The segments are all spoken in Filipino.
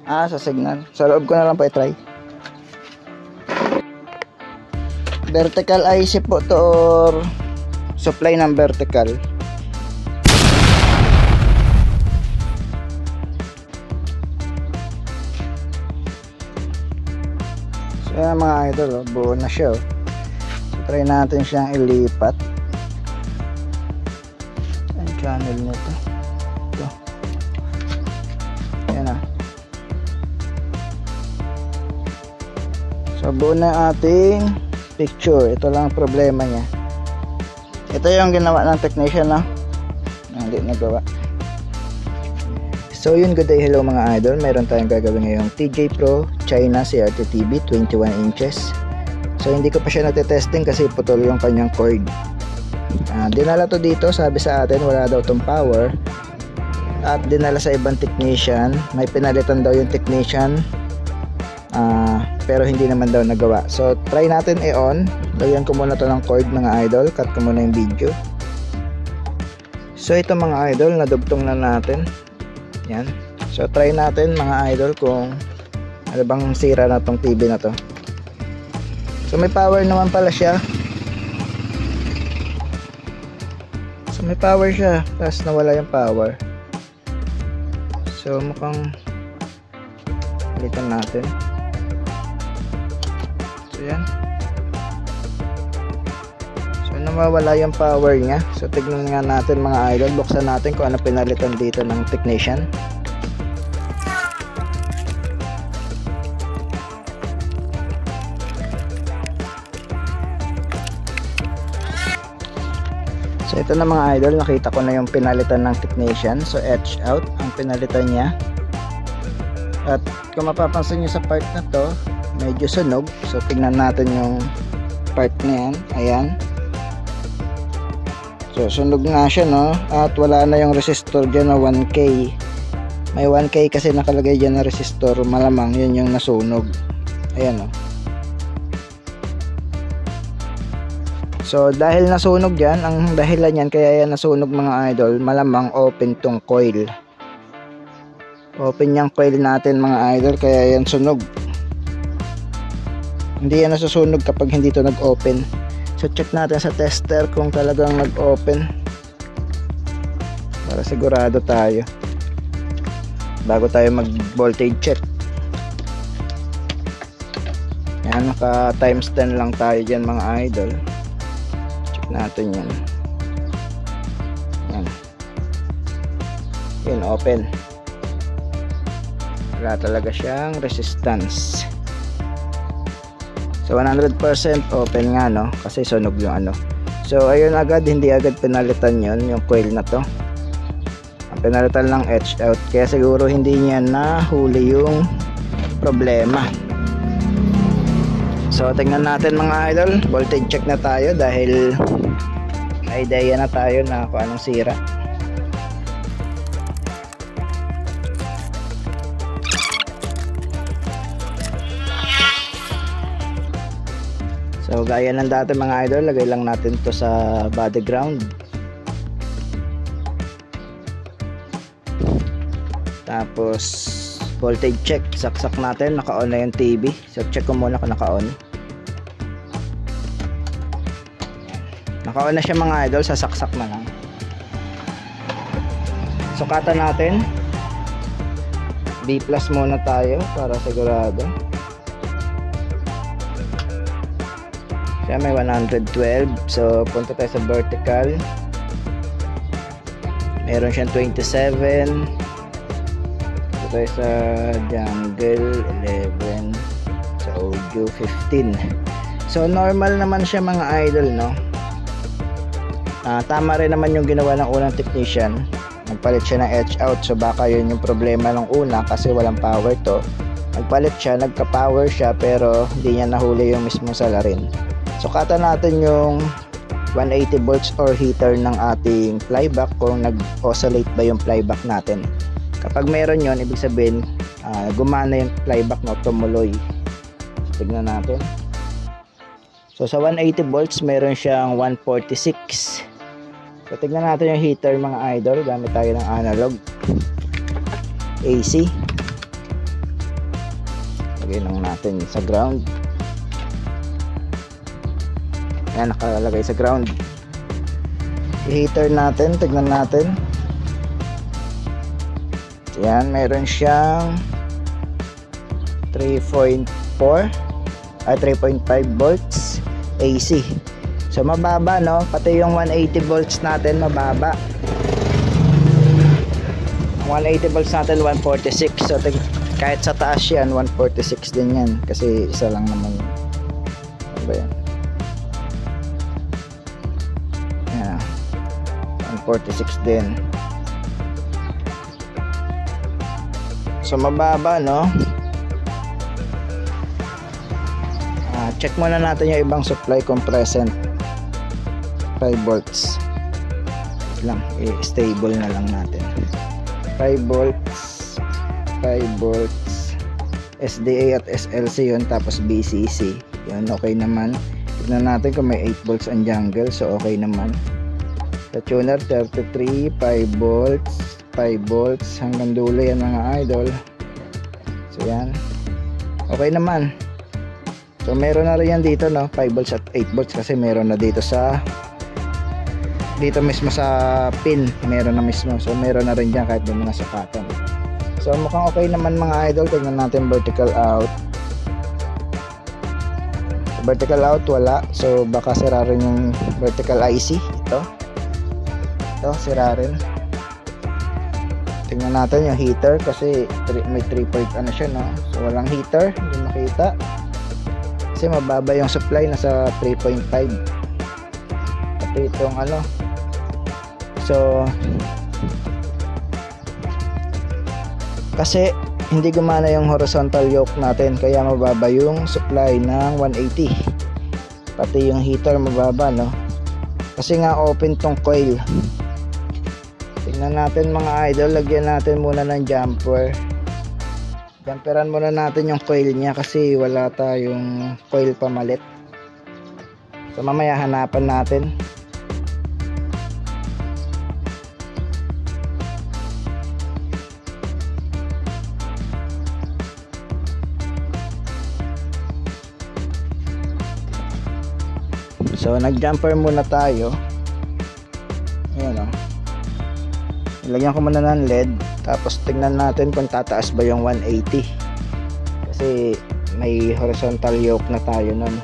Sa signal. Sa loob ko na lang po i-try. Vertical IC po to, or supply ng vertical. So yan mga idol, buo na siya. So try natin siyang ilipat. Ang channel nito. Ito. Yan na. So buo na ating picture. Ito lang problema niya. Ito yung ginawa ng technician, no? Hindi nagawa. So yun, good day, hello mga idol. Meron tayong gagawin ngayong TJ Pro China CRT TV 21 inches. So hindi ko pa siya natetesting kasi putol yung kanyang cord. Dinala to dito, sabi sa atin wala daw tong power. At dinala sa ibang technician. May pinalitan daw yung technician, pero hindi naman daw nagawa. So try natin i-on. Lagyan ko muna to ng cord mga idol. Cut ko muna yung video. So ito mga idol, nadugtong na natin. Yan. So try natin mga idol kung ano bang sira na tong TV na to. So may power naman pala siya. So may power siya, tapos nawala yung power. So mukhang palitan natin. So yan. So nawawala yung power niya. So tignan nga natin mga idol. Buksan natin kung ano pinalitan dito ng technician. So ito na mga idol, nakita ko na yung pinalitan ng technician. So edge out ang pinalitan niya. At kung mapapansin nyo sa part na to, medyo sunog. So tingnan natin yung part na yan. Ayan. So sunog nga siya, no? At wala na yung resistor dyan na 1K. May 1K kasi nakalagay dyan na resistor. Malamang yun yung nasunog. Ayan, no? So dahil nasunog dyan, ang dahilan yan kaya yan nasunog mga idol, malamang open tong coil. Open yung coil natin mga idol, kaya yan sunog. Hindi yan nasusunog kapag hindi to nag-open. So check natin sa tester kung talagang nag-open, para sigurado tayo bago tayo mag voltage check. Yan, naka times 10 lang tayo dyan mga idol. Natin yan. Yan. Yun, open. Wala talaga siyang resistance. So 100% open nga, no? Kasi sunog yung ano. So ayun agad, hindi agad pinalitan yun, yung coil na to. Ang pinalitan lang edge out. Kaya siguro hindi niya nahuli yung problema. So tingnan natin mga idol, voltage check na tayo dahil may idea na tayo na kung anong sira. So gaya ng dati mga idol, lagay lang natin to sa body ground. Tapos voltage check, saksak natin, naka-on na yung TV. So check ko muna kung naka-on. Naka-on na siya mga idol, sasaksak na lang. Sukatan natin. B+ muna tayo para sigurado. Siya may 112. So punta tayo sa vertical. Meron siyang 27. Punta tayo sa jungle 11. Sa audio 15. So normal naman siya mga idol, no? Tama rin naman yung ginawa ng unang technician. Nagpalit siya ng edge out. So baka yun yung problema ng una kasi walang power to. Nagpalit siya, nagka-power siya, pero hindi niya nahuli yung mismong salarin. So kata natin yung 180 volts or heater ng ating flyback kung nag-oscillate ba yung flyback natin. Kapag meron yon, ibig sabihin gumana yung flyback, no, tumuloy. So, tignan natin. So sa 180 volts meron siyang 146. So tignan natin yung heater mga idol. Gamit tayo ng analog AC. lagay lang natin sa ground. Yan, nakalagay sa ground. Heater natin, tignan natin. Yan, meron siyang 3.4 3.5 volts AC. So mababa, no? Pati yung 180 volts natin mababa. 180 volts natin 146. So kahit sa taas yan 146 din yan kasi isa lang naman yun. Ano ba yan? 146 din. So mababa, no? Check muna natin yung ibang supply kung present. 5 volts lang, stable na lang natin. 5 volts 5 volts SDA at SLC yun, tapos BCC yun, okay naman. Tignan natin kung may 8 volts ang jungle, so okay naman. Sa tuner 33, 5 volts hanggang dulo yan mga idol. So yan, okay naman. So meron na rin yan dito, no? 5 volts at 8 volts kasi meron na dito mismo sa pin, meron na mismo. So meron na rin dyan kahit doon na sukatan. So mukhang okay naman mga idol. Tignan natin vertical out. Vertical out wala, so baka sira rin yung vertical IC. Ito sira rin. Tingnan natin yung heater kasi may 3 point ano siya, no? So walang heater, hindi makita kasi mababa yung supply, nasa 3.5. Pati itong ano, so kasi hindi gumana yung horizontal yoke natin kaya mababa yung supply ng 180. Pati yung heater mababa, no? Kasi nga open tong coil. Tingnan natin mga idol, lagyan natin muna ng jumper. Jumperan muna natin yung coil niya kasi wala tayong coil pamalit. So mamaya hanapan natin. So nag-jumper muna tayo. Ayan, o. Ilagyan ko muna ng LED. Tapos tingnan natin kung tataas ba yung 180. Kasi may horizontal yoke na tayo nun.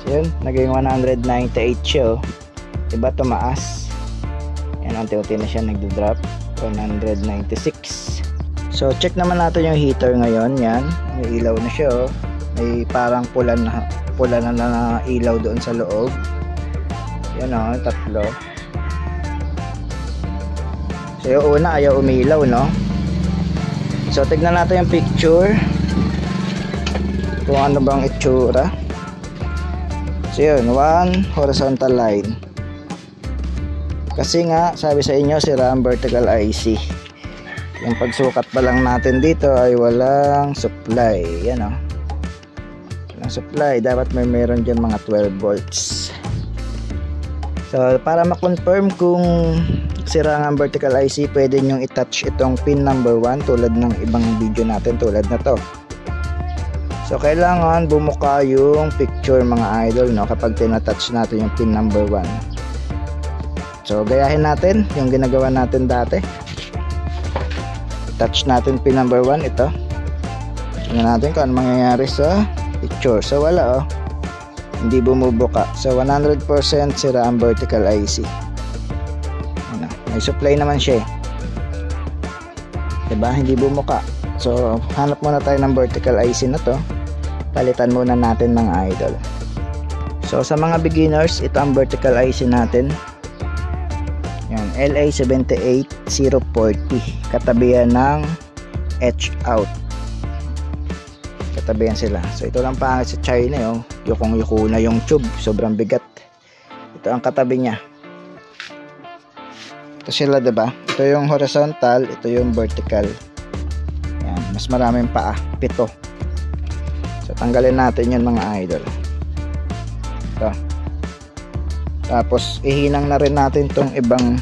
So yun, naging 198 siya, oh. Diba tumaas? Yan, unti-unti na siya nagdo-drop. 196. So check naman natin yung heater ngayon. Yan, may ilaw na siya, oh. May parang pula na ilaw doon sa loob. Yan, o, tatlo. So yung una ayaw umilaw, no? So tignan natin yung picture kung ano bang itsura. So yun, 1 horizontal line. Kasi nga sabi sa inyo sira ang vertical IC. Yung pagsukat pa lang natin dito ay walang supply. Yan, o, walang supply. Dapat meron dyan mga 12 volts. So para ma-confirm kung sira ang vertical IC, pwede nyong i-touch itong pin number 1 tulad ng ibang video natin tulad na to. So kailangan bumuka yung picture mga idol, no, kapag tinatouch natin yung pin number 1. So gayahin natin yung ginagawa natin dati. Touch natin pin number 1, ito. Tingnan natin kung ano mangyayari sa picture. So wala, oh. Hindi bumubuka. So 100% sira ang vertical IC. Ano, may supply naman siya, diba? Hindi bumuka. So hanap muna tayo ng vertical IC na to. Palitan muna natin mga idol. So sa mga beginners, ito ang vertical IC natin. Yan, LA78040. Katabihan ng H out. Katabihan sila. So ito lang pangit sa China, oh. Yukong-yuko na yung tube, sobrang bigat. Ito ang katabi niya. Ito sila, diba? Ito yung horizontal, ito yung vertical. Yan, mas maraming paa, 7. So tanggalin natin yun mga idol. Ito. Tapos ihinang na rin natin tong ibang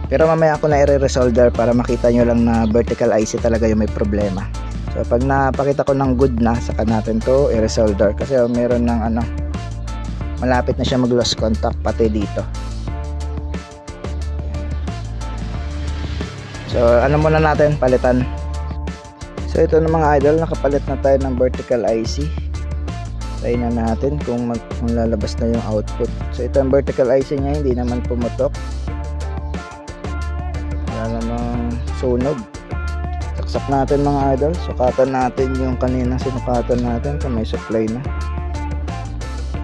Pero mamaya ako na i-resolder para makita nyo lang na vertical IC talaga yung may problema. So pag napakita ko ng good na, saka natin to i-resolder kasi meron ng ano, malapit na siya mag lost contact pati dito. So ano muna natin, palitan. So ito na mga idol, nakapalit na tayo ng vertical IC. Try na natin kung lalabas na yung output. So ito ang vertical IC nya, hindi naman pumutok, wala namang sunog. Saksak natin mga idol, sukatan natin yung kaninang sinukatan natin kung may supply na.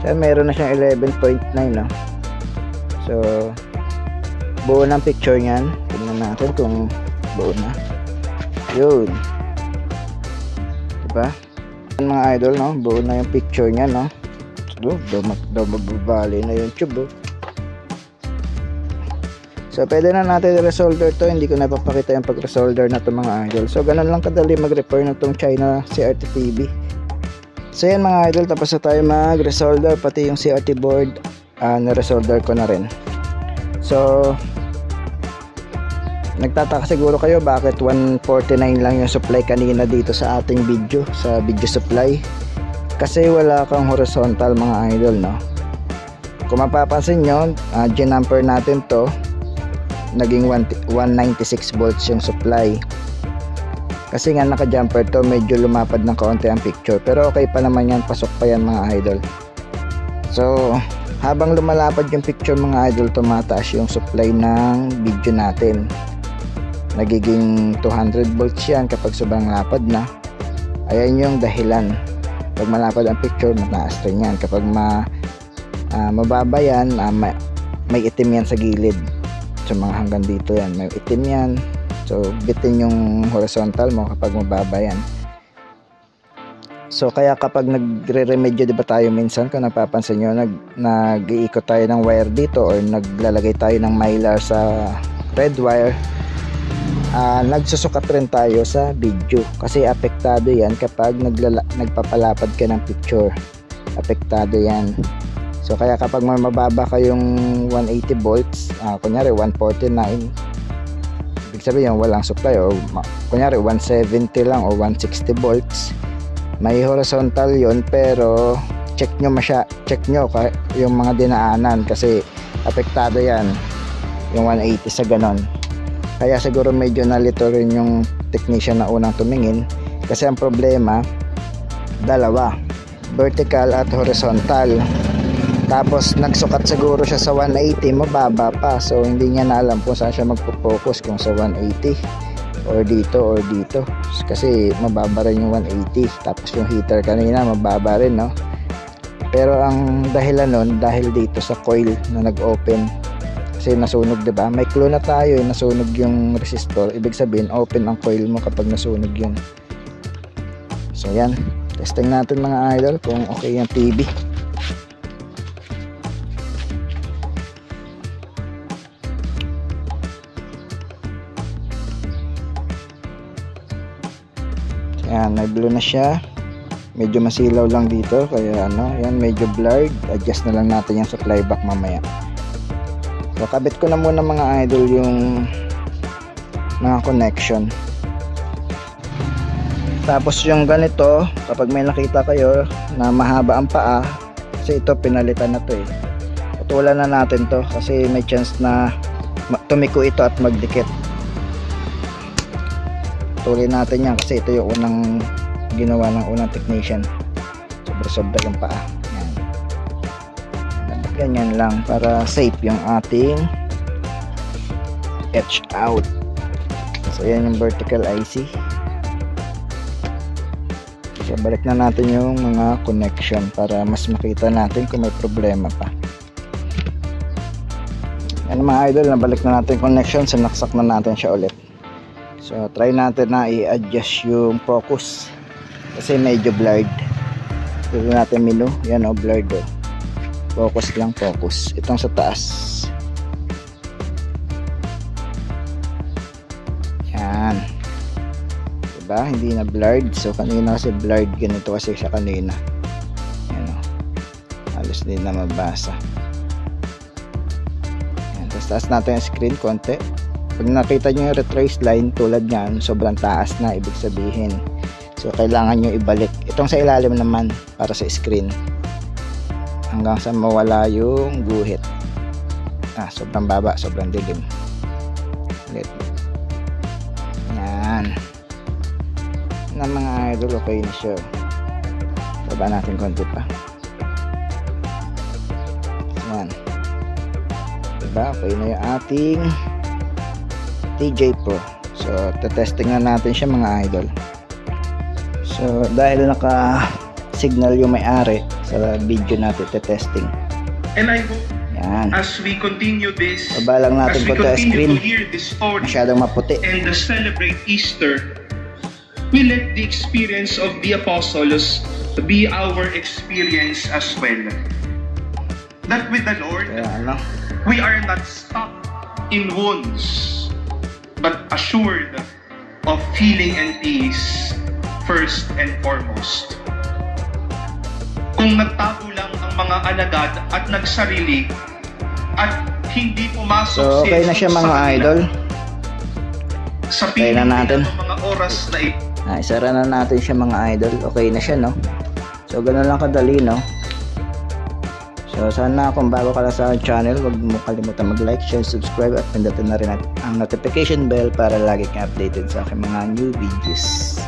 So meron na siyang 11.9 no? So buo ng picture nyan, tignan natin kung buo na. Yun, diba mga idol, no? Buo na yung picture nya, no? So mababali na yung tube, oh. So pwede na natin i-resolder to. Hindi ko na papakita yung pag-resolder na to mga idol. So ganun lang kadali mag-repair na tong China CRT TV. So yan mga idol, tapos na tayo mag-resolder. Pati yung CRT board na-resolder ko na rin. So nagtataka siguro kayo bakit 149 lang yung supply kanina dito sa ating video, sa video supply. Kasi wala kang horizontal mga idol, no? Kung mapapansin nyo, ginamper natin to, naging 196 volts yung supply. Kasi nga naka-jumper to, medyo lumapad ng kaunti ang picture. Pero okay pa naman yan, pasok pa yan mga idol. So habang lumalapad yung picture mga idol, tumataas yung supply ng video natin. Nagiging 200 volts yan kapag sobrang lapad na. Ayan yung dahilan. Pag malapad ang picture, mataas rin yan. Kapag mababa yan, may itim yan sa gilid. So mga hanggang dito yan, may itim yan. So bitin yung horizontal mo kapag mababa yan. So kaya kapag nagre-remedyo, diba tayo minsan, kung napapansin nyo, nag-iikot tayo ng wire dito or naglalagay tayo ng mylar sa red wire, nagsusukat rin tayo sa video kasi apektado yan kapag nagpapalapad ka ng picture. Apektado yan. So kaya kapag mababa kayong 180 volts, kunyari 149, ibig sabihin walang supply, o kunyari 170 lang o 160 volts, may horizontal yon, pero check nyo yung mga dinaanan kasi apektado yan yung 180 sa ganon. Kaya siguro medyo nalito rin yung technician na unang tumingin kasi ang problema dalawa, vertical at horizontal. Tapos nagsukat siguro siya sa 180, mababa pa, so hindi niya na alam kung saan siya magpo-focus, kung sa 180 or dito kasi mababa rin yung 180. Tapos yung heater kanina mababa rin, no? Pero ang dahilan nun, dahil dito sa coil na nag-open kasi nasunog, diba? May clue na tayo, nasunog yung resistor, ibig sabihin open ang coil mo kapag nasunog yun. So yan, testing natin mga idol kung okay yung TV. Yan, may blue na siya. Medyo masilaw lang dito, kaya yan medyo blurred. Adjust na lang natin yung supply back mamaya. So kabit ko na muna mga idol yung mga connection. Tapos yung ganito, kapag may nakita kayo na mahaba ang paa, kasi ito pinalitan na to eh, putulan na natin to kasi may chance na tumiko ito at magdikit. Tuloy natin yan kasi ito yung unang ginawa ng unang technician. Sobra-sobra yung paa. Yan. Dapat ganyan lang para safe yung ating etch out. So yan yung vertical IC. So balik na natin yung mga connection para mas makita natin kung may problema pa. Yan mga idol, nabalik na natin connection. Sinaksak na natin siya ulit. So try natin na i-adjust yung focus kasi medyo blurred. Dito natin menu, yan o, blurred o. Focus lang, focus. Itong sa taas. Yan. Diba? Hindi na blurred. So kanina kasi blurred, ganito kasi siya kanina. Yan o. Halos din na mabasa. Yan. Tapos taas natin yung screen konti. Pag nakita nyo yung retrace line tulad nyan, sobrang taas na, ibig sabihin. So kailangan nyo ibalik. Itong sa ilalim naman para sa screen. Hanggang sa mawala yung guhit. Sobrang baba, sobrang dilim. Ulit. Yan. Na mga idol, okay na siya. Baba natin konti pa. Yan. Diba? Okay na yung ating TJ Pro. So, testing na natin siya mga idol. So, dahil naka-signal yung may-ari sa video natin, testing. And I hope yan. As we continue this, baba lang natin ko sa screen. To hear this story masyadong maputi. And to celebrate Easter, we let the experience of the apostles be our experience as well. That with the Lord, we are not stuck in wounds, but assured of healing and peace first and foremost. Kung nagtago lang ang mga alagad at nagsarili at hindi pumasok so okay na siya mga idol. Sa okay na natin mga oras na isara na natin siya mga idol. Okay na siya, no? So ganun lang kadali, no? So sana kung bago ka lang sa aking channel, huwag mo kalimutan mag-like, share, subscribe at pindutin na rin ang notification bell para lagi kang updated sa aking mga new videos.